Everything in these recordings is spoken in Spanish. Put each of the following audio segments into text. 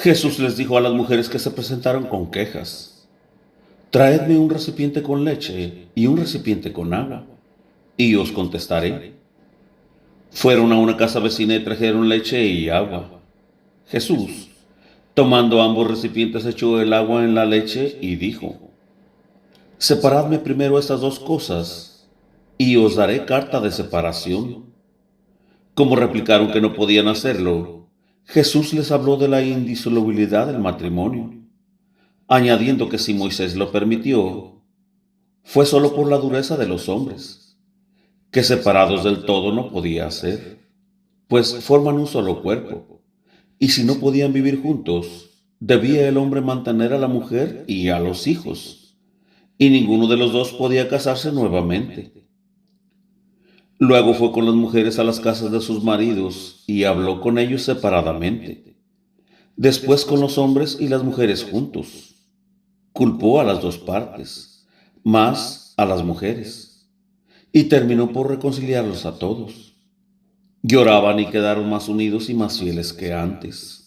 Jesús les dijo a las mujeres que se presentaron con quejas: traedme un recipiente con leche y un recipiente con agua, y os contestaré. Fueron a una casa vecina y trajeron leche y agua. Jesús, tomando ambos recipientes, echó el agua en la leche y dijo: separadme primero estas dos cosas, y os daré carta de separación. Como replicaron que no podían hacerlo, Jesús les habló de la indisolubilidad del matrimonio, añadiendo que si Moisés lo permitió, fue solo por la dureza de los hombres, que separados del todo no podía ser, pues forman un solo cuerpo, y si no podían vivir juntos, debía el hombre mantener a la mujer y a los hijos, y ninguno de los dos podía casarse nuevamente. Luego fue con las mujeres a las casas de sus maridos y habló con ellos separadamente. Después con los hombres y las mujeres juntos. Culpó a las dos partes, más a las mujeres, y terminó por reconciliarlos a todos. Lloraban y quedaron más unidos y más fieles que antes.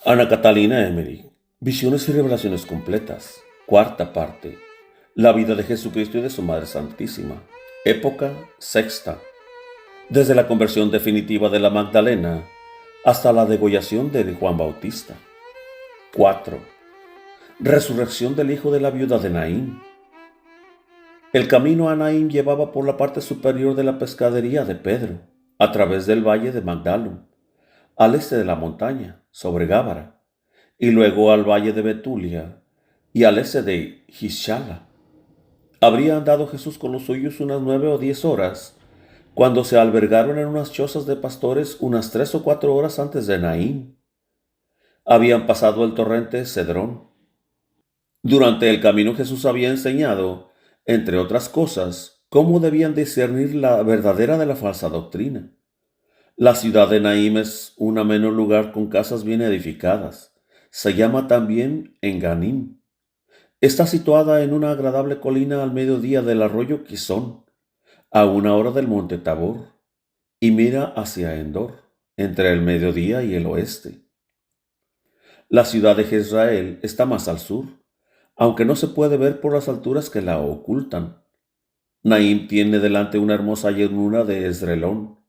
Ana Catalina Emery, Visiones y Revelaciones Completas, cuarta parte. La vida de Jesucristo y de su Madre Santísima, época sexta, desde la conversión definitiva de la Magdalena hasta la degollación de Juan Bautista. 4. Resurrección del hijo de la viuda de Naín. El camino a Naín llevaba por la parte superior de la pescadería de Pedro, a través del valle de Magdalum, al este de la montaña, sobre Gábara, y luego al valle de Betulia y al este de Gishala. Habría andado Jesús con los suyos unas 9 o 10 horas, cuando se albergaron en unas chozas de pastores unas 3 o 4 horas antes de Naín. Habían pasado el torrente Cedrón. Durante el camino Jesús había enseñado, entre otras cosas, cómo debían discernir la verdadera de la falsa doctrina. La ciudad de Naín es un ameno lugar con casas bien edificadas. Se llama también Enganim. Está situada en una agradable colina al mediodía del arroyo Quizón, a 1 hora del monte Tabor, y mira hacia Endor, entre el mediodía y el oeste. La ciudad de Jezreel está más al sur, aunque no se puede ver por las alturas que la ocultan. Naín tiene delante una hermosa llanura de Esdrelón,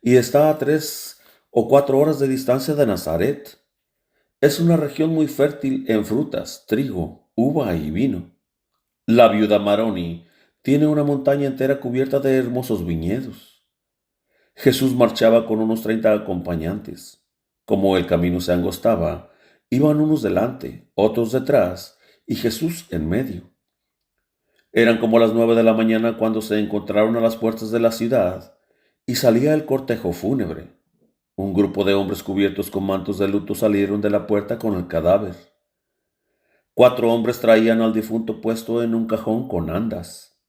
y está a 3 o 4 horas de distancia de Nazaret. Es una región muy fértil en frutas, trigo, uva y vino. La viuda Maroni tiene una montaña entera cubierta de hermosos viñedos. Jesús marchaba con unos 30 acompañantes. Como el camino se angostaba, iban unos delante, otros detrás, y Jesús en medio. Eran como las 9 de la mañana cuando se encontraron a las puertas de la ciudad, y salía el cortejo fúnebre. Un grupo de hombres cubiertos con mantos de luto salieron de la puerta con el cadáver. 4 hombres traían al difunto puesto en un cajón con andas.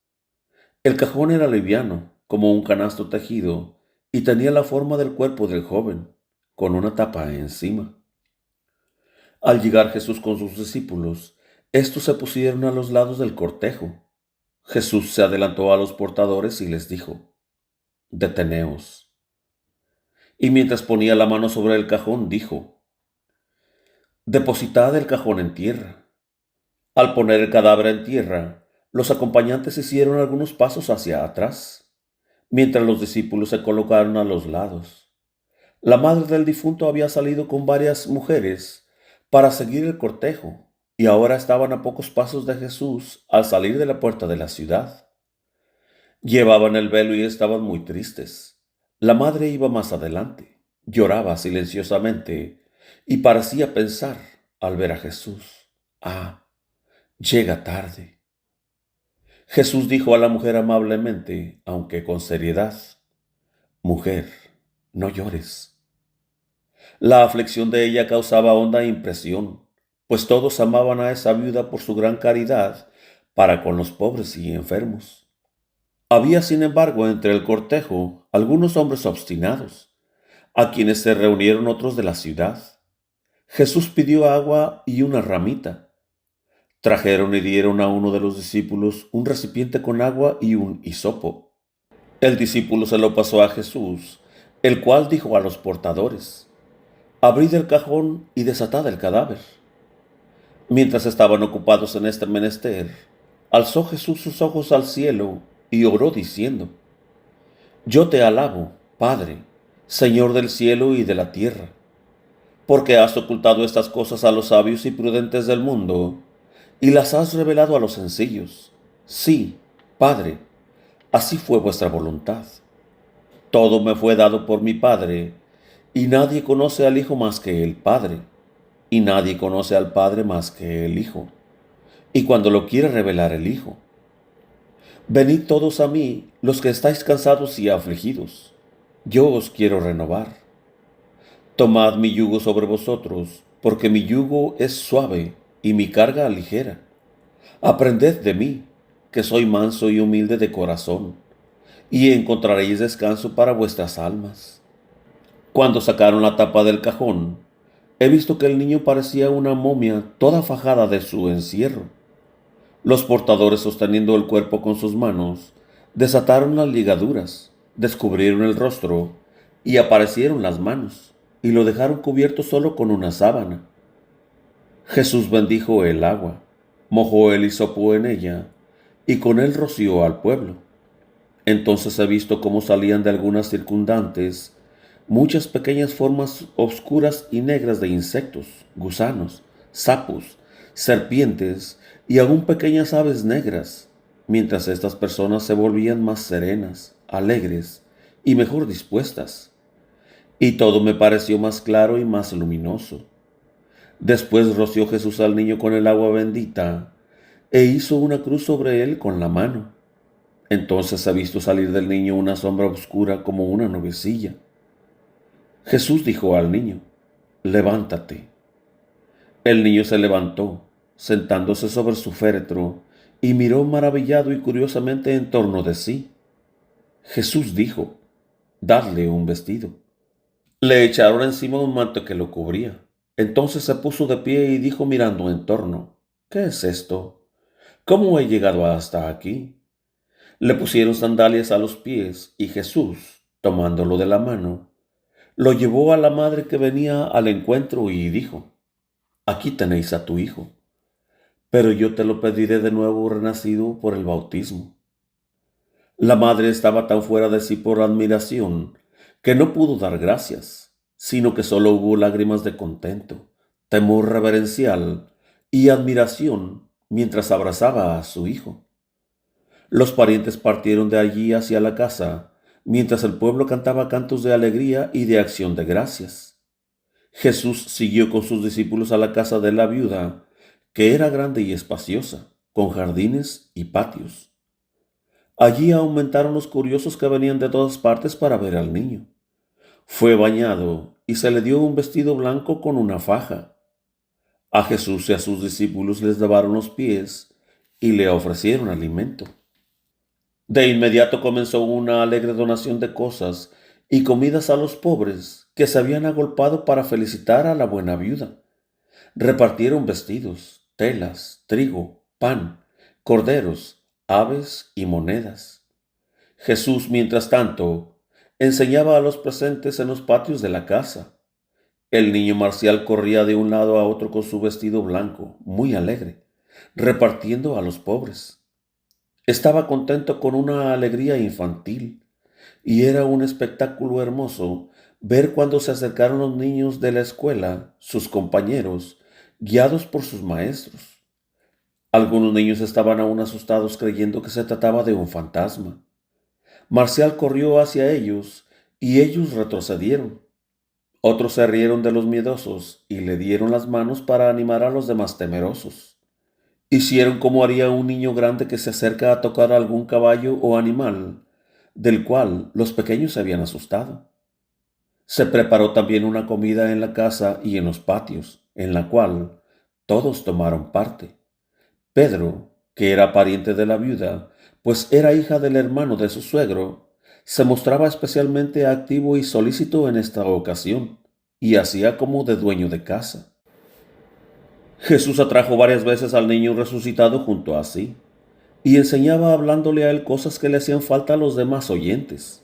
El cajón era liviano, como un canasto tejido, y tenía la forma del cuerpo del joven, con una tapa encima. Al llegar Jesús con sus discípulos, estos se pusieron a los lados del cortejo. Jesús se adelantó a los portadores y les dijo: «Deteneos». Y mientras ponía la mano sobre el cajón, dijo: «Depositad el cajón en tierra». Al poner el cadáver en tierra, los acompañantes hicieron algunos pasos hacia atrás, mientras los discípulos se colocaron a los lados. La madre del difunto había salido con varias mujeres para seguir el cortejo, y ahora estaban a pocos pasos de Jesús al salir de la puerta de la ciudad. Llevaban el velo y estaban muy tristes. La madre iba más adelante, lloraba silenciosamente y parecía pensar, al ver a Jesús: «Ah, llega tarde». Jesús dijo a la mujer amablemente, aunque con seriedad: «Mujer, no llores». La aflicción de ella causaba honda impresión, pues todos amaban a esa viuda por su gran caridad para con los pobres y enfermos. Había, sin embargo, entre el cortejo algunos hombres obstinados, a quienes se reunieron otros de la ciudad. Jesús pidió agua y una ramita. Trajeron y dieron a uno de los discípulos un recipiente con agua y un hisopo. El discípulo se lo pasó a Jesús, el cual dijo a los portadores: «Abrid el cajón y desatad el cadáver». Mientras estaban ocupados en este menester, alzó Jesús sus ojos al cielo y oró diciendo: «Yo te alabo, Padre, Señor del cielo y de la tierra, porque has ocultado estas cosas a los sabios y prudentes del mundo, y las has revelado a los sencillos. Sí, Padre, así fue vuestra voluntad. Todo me fue dado por mi Padre, y nadie conoce al Hijo más que el Padre, y nadie conoce al Padre más que el Hijo, y cuando lo quiere revelar el Hijo. Venid todos a mí, los que estáis cansados y afligidos, yo os quiero renovar. Tomad mi yugo sobre vosotros, porque mi yugo es suave y mi carga ligera. Aprended de mí, que soy manso y humilde de corazón, y encontraréis descanso para vuestras almas». Cuando sacaron la tapa del cajón, he visto que el niño parecía una momia toda fajada de su encierro. Los portadores, sosteniendo el cuerpo con sus manos, desataron las ligaduras, descubrieron el rostro y aparecieron las manos, y lo dejaron cubierto solo con una sábana. Jesús bendijo el agua, mojó el hisopo en ella, y con él roció al pueblo. Entonces he visto cómo salían de algunas circundantes muchas pequeñas formas oscuras y negras de insectos, gusanos, sapos, serpientes y aún pequeñas aves negras, mientras estas personas se volvían más serenas, alegres y mejor dispuestas. Y todo me pareció más claro y más luminoso. Después roció Jesús al niño con el agua bendita e hizo una cruz sobre él con la mano. Entonces he visto salir del niño una sombra oscura como una nubecilla. Jesús dijo al niño: «Levántate». El niño se levantó, sentándose sobre su féretro, y miró maravillado y curiosamente en torno de sí. Jesús dijo: «Dadle un vestido». Le echaron encima un manto que lo cubría. Entonces se puso de pie y dijo mirando en torno: «¿Qué es esto? ¿Cómo he llegado hasta aquí?». Le pusieron sandalias a los pies, y Jesús, tomándolo de la mano, lo llevó a la madre que venía al encuentro y dijo: «Aquí tenéis a tu hijo, pero yo te lo pediré de nuevo renacido por el bautismo». La madre estaba tan fuera de sí por admiración que no pudo dar gracias, sino que solo hubo lágrimas de contento, temor reverencial y admiración mientras abrazaba a su hijo. Los parientes partieron de allí hacia la casa, mientras el pueblo cantaba cantos de alegría y de acción de gracias. Jesús siguió con sus discípulos a la casa de la viuda, que era grande y espaciosa, con jardines y patios. Allí aumentaron los curiosos que venían de todas partes para ver al niño. Fue bañado y se le dio un vestido blanco con una faja. A Jesús y a sus discípulos les lavaron los pies y le ofrecieron alimento. De inmediato comenzó una alegre donación de cosas y comidas a los pobres que se habían agolpado para felicitar a la buena viuda. Repartieron vestidos, telas, trigo, pan, corderos, aves y monedas. Jesús, mientras tanto, enseñaba a los presentes en los patios de la casa. El niño Marcial corría de un lado a otro con su vestido blanco, muy alegre, repartiendo a los pobres. Estaba contento con una alegría infantil, y era un espectáculo hermoso ver cuando se acercaron los niños de la escuela, sus compañeros, guiados por sus maestros. Algunos niños estaban aún asustados creyendo que se trataba de un fantasma. Marcial corrió hacia ellos y ellos retrocedieron. Otros se rieron de los miedosos y le dieron las manos para animar a los demás temerosos. Hicieron como haría un niño grande que se acerca a tocar a algún caballo o animal, del cual los pequeños se habían asustado. Se preparó también una comida en la casa y en los patios, en la cual todos tomaron parte. Pedro, que era pariente de la viuda, pues era hija del hermano de su suegro, se mostraba especialmente activo y solícito en esta ocasión, y hacía como de dueño de casa. Jesús atrajo varias veces al niño resucitado junto a sí, y enseñaba hablándole a él cosas que le hacían falta a los demás oyentes.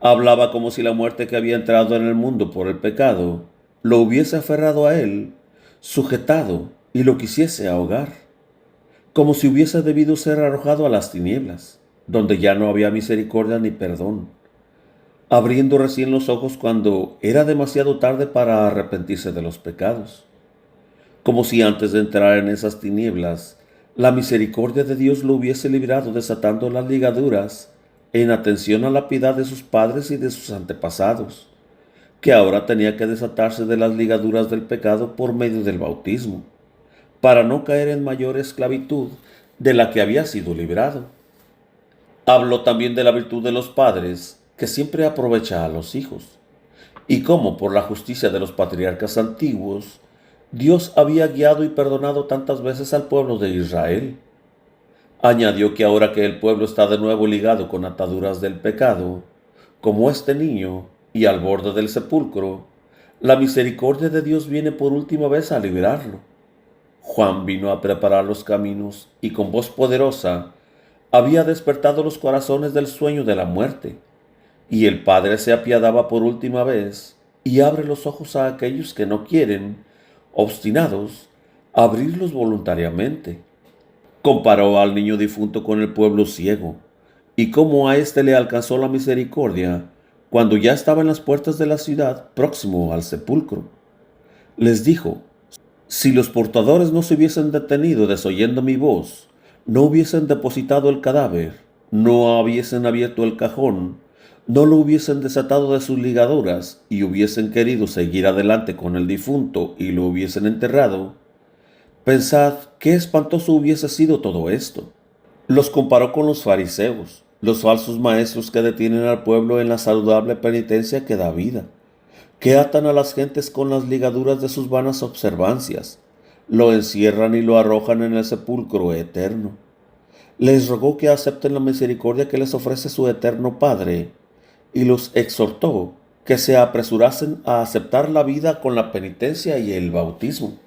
Hablaba como si la muerte que había entrado en el mundo por el pecado lo hubiese aferrado a él, sujetado y lo quisiese ahogar, como si hubiese debido ser arrojado a las tinieblas, donde ya no había misericordia ni perdón, abriendo recién los ojos cuando era demasiado tarde para arrepentirse de los pecados, como si antes de entrar en esas tinieblas, la misericordia de Dios lo hubiese librado desatando las ligaduras en atención a la piedad de sus padres y de sus antepasados, que ahora tenía que desatarse de las ligaduras del pecado por medio del bautismo, para no caer en mayor esclavitud de la que había sido librado. Habló también de la virtud de los padres, que siempre aprovecha a los hijos, y cómo por la justicia de los patriarcas antiguos, Dios había guiado y perdonado tantas veces al pueblo de Israel. Añadió que ahora que el pueblo está de nuevo ligado con ataduras del pecado, como este niño, y al borde del sepulcro, la misericordia de Dios viene por última vez a liberarlo. Juan vino a preparar los caminos y con voz poderosa había despertado los corazones del sueño de la muerte, y el Padre se apiadaba por última vez y abre los ojos a aquellos que no quieren, obstinados, abrirlos voluntariamente. Comparó al niño difunto con el pueblo ciego, y cómo a éste le alcanzó la misericordia cuando ya estaba en las puertas de la ciudad, próximo al sepulcro. Les dijo: si los portadores no se hubiesen detenido desoyendo mi voz, no hubiesen depositado el cadáver, no hubiesen abierto el cajón, no lo hubiesen desatado de sus ligaduras y hubiesen querido seguir adelante con el difunto y lo hubiesen enterrado, pensad qué espantoso hubiese sido todo esto. Los comparó con los fariseos, los falsos maestros que detienen al pueblo en la saludable penitencia que da vida, que atan a las gentes con las ligaduras de sus vanas observancias, lo encierran y lo arrojan en el sepulcro eterno. Les rogó que acepten la misericordia que les ofrece su eterno Padre, y los exhortó que se apresurasen a aceptar la vida con la penitencia y el bautismo.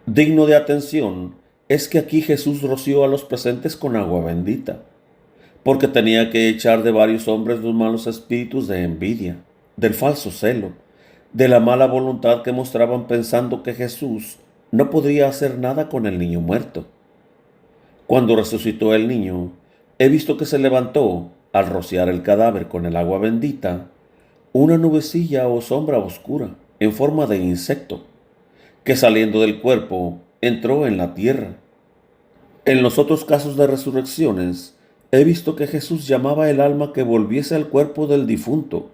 Digno de atención es que aquí Jesús roció a los presentes con agua bendita, porque tenía que echar de varios hombres los malos espíritus de envidia, del falso celo, de la mala voluntad que mostraban pensando que Jesús no podría hacer nada con el niño muerto. Cuando resucitó el niño, he visto que se levantó, al rociar el cadáver con el agua bendita, una nubecilla o sombra oscura, en forma de insecto, que saliendo del cuerpo entró en la tierra. En los otros casos de resurrecciones, he visto que Jesús llamaba el alma que volviese al cuerpo del difunto,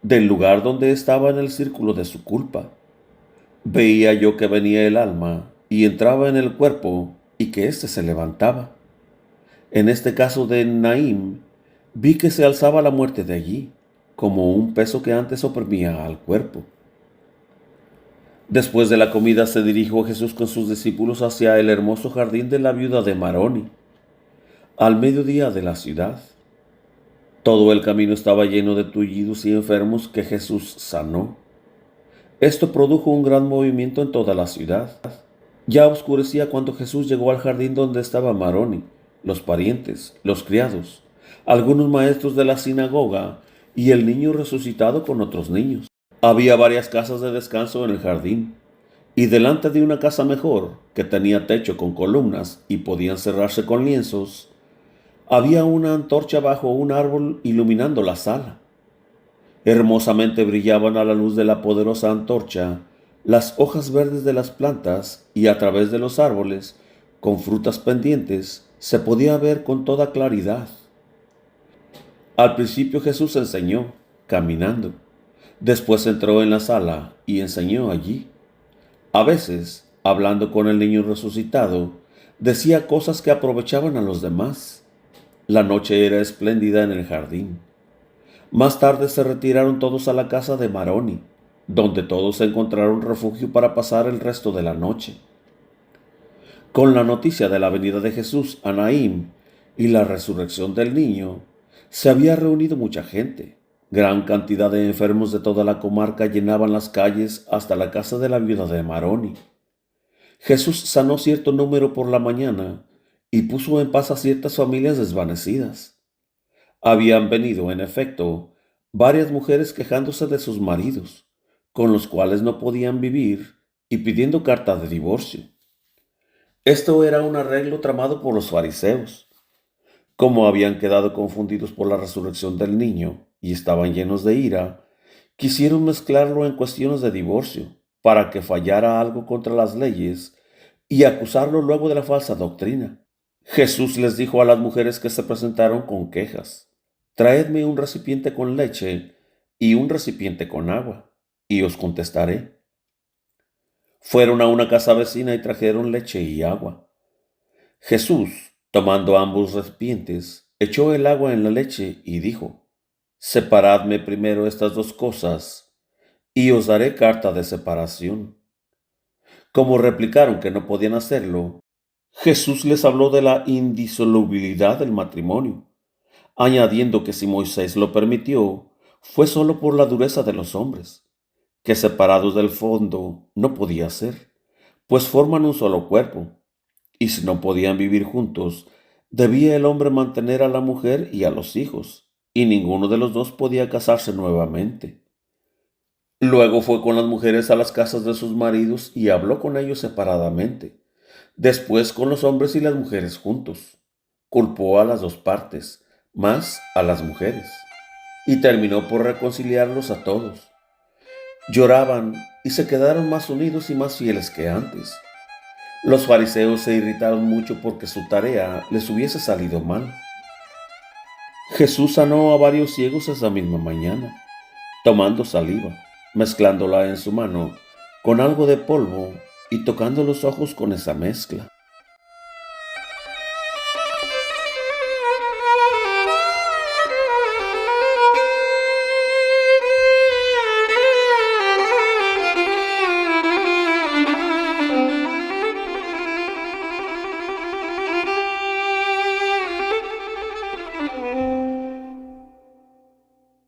del lugar donde estaba en el círculo de su culpa. Veía yo que venía el alma y entraba en el cuerpo y que éste se levantaba. En este caso de Naim, vi que se alzaba la muerte de allí, como un peso que antes oprimía al cuerpo. Después de la comida se dirigió Jesús con sus discípulos hacia el hermoso jardín de la viuda de Maroni, al mediodía de la ciudad. Todo el camino estaba lleno de tullidos y enfermos que Jesús sanó. Esto produjo un gran movimiento en toda la ciudad. Ya oscurecía cuando Jesús llegó al jardín donde estaba Maroni, los parientes, los criados, algunos maestros de la sinagoga y el niño resucitado con otros niños. Había varias casas de descanso en el jardín, y delante de una casa mejor, que tenía techo con columnas y podían cerrarse con lienzos, había una antorcha bajo un árbol iluminando la sala. Hermosamente brillaban a la luz de la poderosa antorcha las hojas verdes de las plantas, y a través de los árboles, con frutas pendientes, se podía ver con toda claridad. Al principio Jesús enseñó, caminando, Después entró en la sala y enseñó allí. A veces, hablando con el niño resucitado, decía cosas que aprovechaban a los demás. La noche era espléndida en el jardín. Más tarde se retiraron todos a la casa de Maroni, donde todos encontraron refugio para pasar el resto de la noche. Con la noticia de la venida de Jesús a Naín y la resurrección del niño, se había reunido mucha gente. Gran cantidad de enfermos de toda la comarca llenaban las calles hasta la casa de la viuda de Maroni. Jesús sanó cierto número por la mañana y puso en paz a ciertas familias desvanecidas. Habían venido, en efecto, varias mujeres quejándose de sus maridos, con los cuales no podían vivir, y pidiendo carta de divorcio. Esto era un arreglo tramado por los fariseos. Como habían quedado confundidos por la resurrección del niño y estaban llenos de ira, quisieron mezclarlo en cuestiones de divorcio, para que fallara algo contra las leyes y acusarlo luego de la falsa doctrina. Jesús les dijo a las mujeres que se presentaron con quejas: Traedme un recipiente con leche y un recipiente con agua, y os contestaré. Fueron a una casa vecina y trajeron leche y agua. Jesús, tomando ambos recipientes, echó el agua en la leche y dijo: Separadme primero estas dos cosas, y os daré carta de separación. Como replicaron que no podían hacerlo, Jesús les habló de la indisolubilidad del matrimonio, añadiendo que si Moisés lo permitió, fue solo por la dureza de los hombres, que separados del fondo no podía ser, pues forman un solo cuerpo, y si no podían vivir juntos, debía el hombre mantener a la mujer y a los hijos, y ninguno de los dos podía casarse nuevamente. Luego fue con las mujeres a las casas de sus maridos y habló con ellos separadamente, después con los hombres y las mujeres juntos. Culpó a las dos partes, más a las mujeres, y terminó por reconciliarlos a todos. Lloraban y se quedaron más unidos y más fieles que antes. Los fariseos se irritaron mucho porque su tarea les hubiese salido mal. Jesús sanó a varios ciegos esa misma mañana, tomando saliva, mezclándola en su mano con algo de polvo y tocando los ojos con esa mezcla.